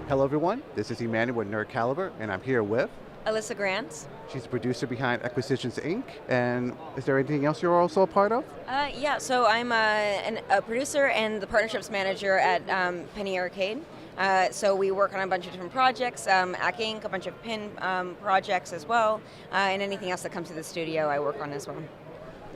Hello everyone, this is Emmanuel with Nerd Caliber, and I'm here with... Elyssa Grant. She's the producer behind Acquisitions Inc. And is there anything else you're also a part of? So I'm a producer and the partnerships manager at Penny Arcade. So we work on a bunch of different projects, Ac Inc., a bunch of pin projects as well, and anything else that comes to the studio I work on as well.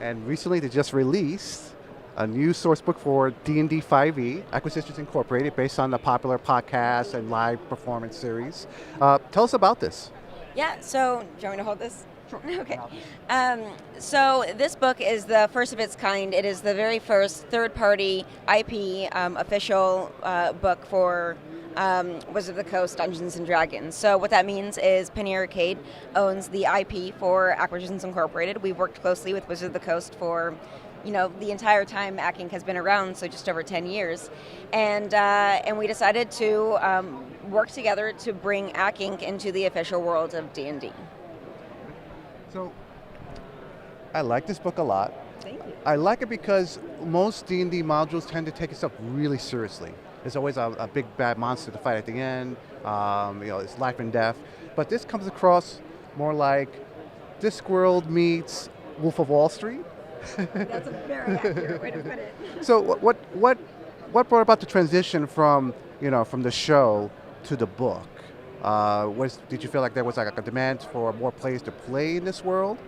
And recently they just released a new source book for D&D 5e, Acquisitions Incorporated, based on the popular podcast and live performance series. Tell us about this. Yeah, so do you want me to hold this? Sure. Okay. So this book is the first of its kind. It is the very first third-party IP official book for Wizard of the Coast Dungeons & Dragons. So what that means is Penny Arcade owns the IP for Acquisitions Incorporated. We've worked closely with Wizard of the Coast for the entire time Ac Inc. has been around, so just over 10 years. And we decided to work together to bring Ac Inc. into the official world of D&D. So, I like this book a lot. Thank you. I like it because most D&D modules tend to take itself really seriously. There's always a big bad monster to fight at the end. It's life and death. But this comes across more like Discworld meets Wolf of Wall Street. That's a very accurate way to put it. So what brought about the transition from the show to the book? Did you feel like there was like a demand for more players to play in this world?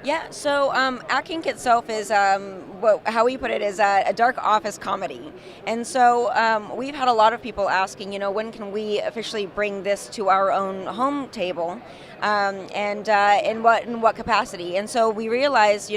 Yeah, so Ac Inc. itself is, how we put it, is a dark office comedy. And so we've had a lot of people asking, when can we officially bring this to our own home table, and in what capacity? And so we realized,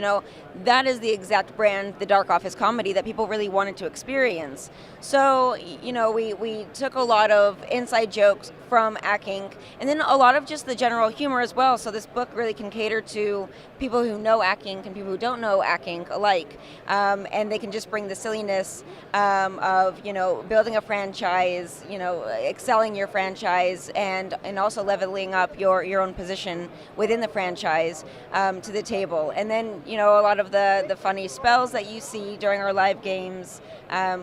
that is the exact brand, the dark office comedy, that people really wanted to experience. So, we took a lot of inside jokes from Ac Inc. and then a lot of just the general humor as well. So this book really can cater to people who know Ac Inc. and people who don't know Ac Inc. alike. And they can just bring the silliness of, building a franchise, excelling your franchise, and also leveling up your own position within the franchise to the table. And then, a lot of the funny spells that you see during our live games.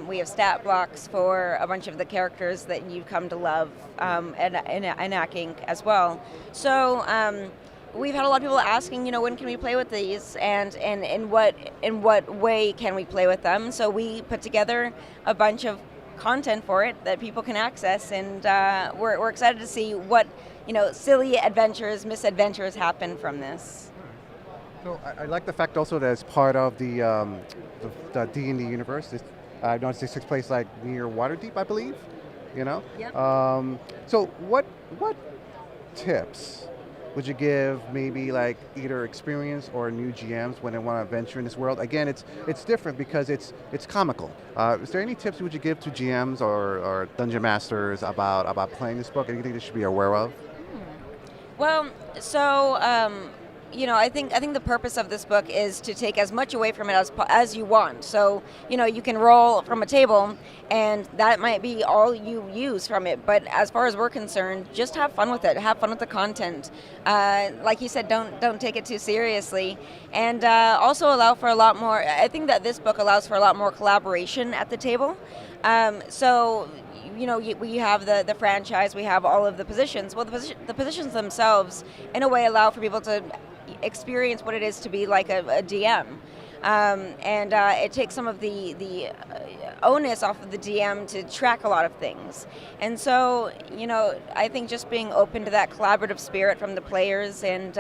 We have stat blocks for a bunch of the characters that you've come to love in Ac Inc. as well. So we've had a lot of people asking, when can we play with these, and in what way can we play with them? So we put together a bunch of content for it that people can access, and we're excited to see what silly adventures, misadventures happen from this. So I like the fact also that it's part of the D&D universe. I noticed this takes place like near Waterdeep, I believe. Yep. So what tips would you give maybe like either experienced or new GMs when they want to venture in this world? Again, it's different because it's comical. Is there any tips would you give to GMs or dungeon masters about playing this book? Anything they should be aware of? Well, so I think the purpose of this book is to take as much away from it as you want. So you can roll from a table, and that might be all you use from it. But as far as we're concerned, just have fun with it. Have fun with the content. Like you said, don't take it too seriously, and also allow for a lot more. I think that this book allows for a lot more collaboration at the table. So. We have the franchise, we have all of the positions. Well, the positions themselves, in a way, allow for people to experience what it is to be like a DM. And it takes some of the onus off of the DM to track a lot of things. And so, I think just being open to that collaborative spirit from the players and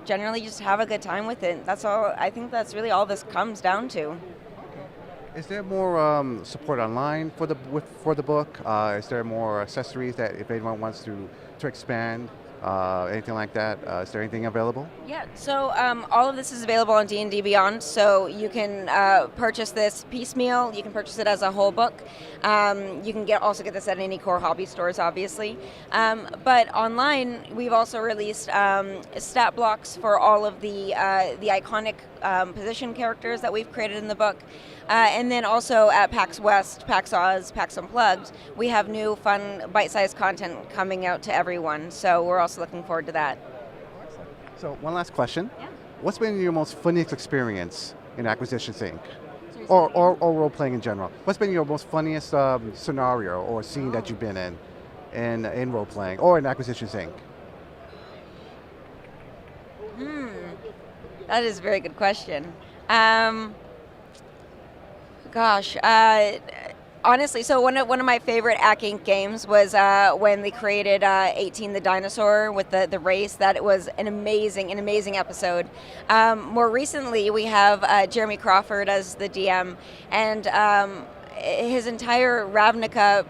generally just have a good time with it. That's all. I think that's really all this comes down to. Is there more support online for the book? Is there more accessories that if anyone wants to expand, anything like that? Is there anything available? Yeah, so all of this is available on D&D Beyond, so you can purchase this piecemeal, you can purchase it as a whole book. You can also get this at any core hobby stores, obviously. But online, we've also released stat blocks for all of the iconic position characters that we've created in the book. And then also at PAX West, PAX Oz, PAX Unplugged, we have new, fun, bite-sized content coming out to everyone. So we're also looking forward to that. So one last question. Yeah. What's been your most funniest experience in Acquisitions Inc.? Or role-playing in general? What's been your most funniest scenario or scene that you've been in? in role playing or in Acquisitions Inc. That is a very good question. Gosh, honestly, so one of my favorite Ack Inc. games was when they created 18 the Dinosaur with the race. That it was an amazing episode. More recently, we have Jeremy Crawford as the DM, and his entire Ravnica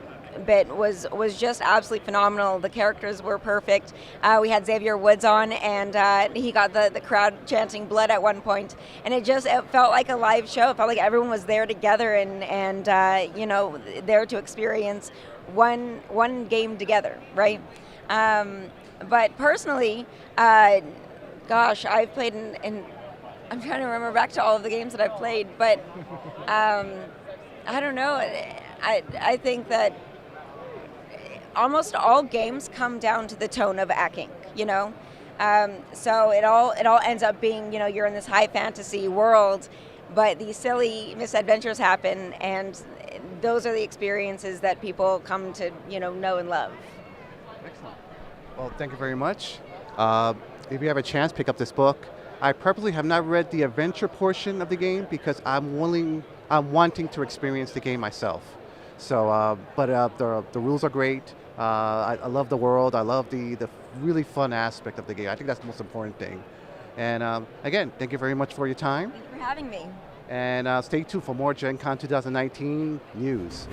bit was just absolutely phenomenal. The characters were perfect. We had Xavier Woods on, and he got the crowd chanting blood at one point, and it felt like a live show. It felt like everyone was there together and there to experience one game together, right? But personally, gosh, I've played in I'm trying to remember back to all of the games that I've played, but I don't know. I think that almost all games come down to the tone of Ack Inc., you know? So it all ends up being, you're in this high fantasy world, but these silly misadventures happen, and those are the experiences that people come to, know and love. Excellent. Well, thank you very much. If you have a chance, pick up this book. I purposely have not read the adventure portion of the game because I'm wanting to experience the game myself. So, but the rules are great. I love the world. I love the really fun aspect of the game. I think that's the most important thing. And again, thank you very much for your time. Thank you for having me. And stay tuned for more Gen Con 2019 news.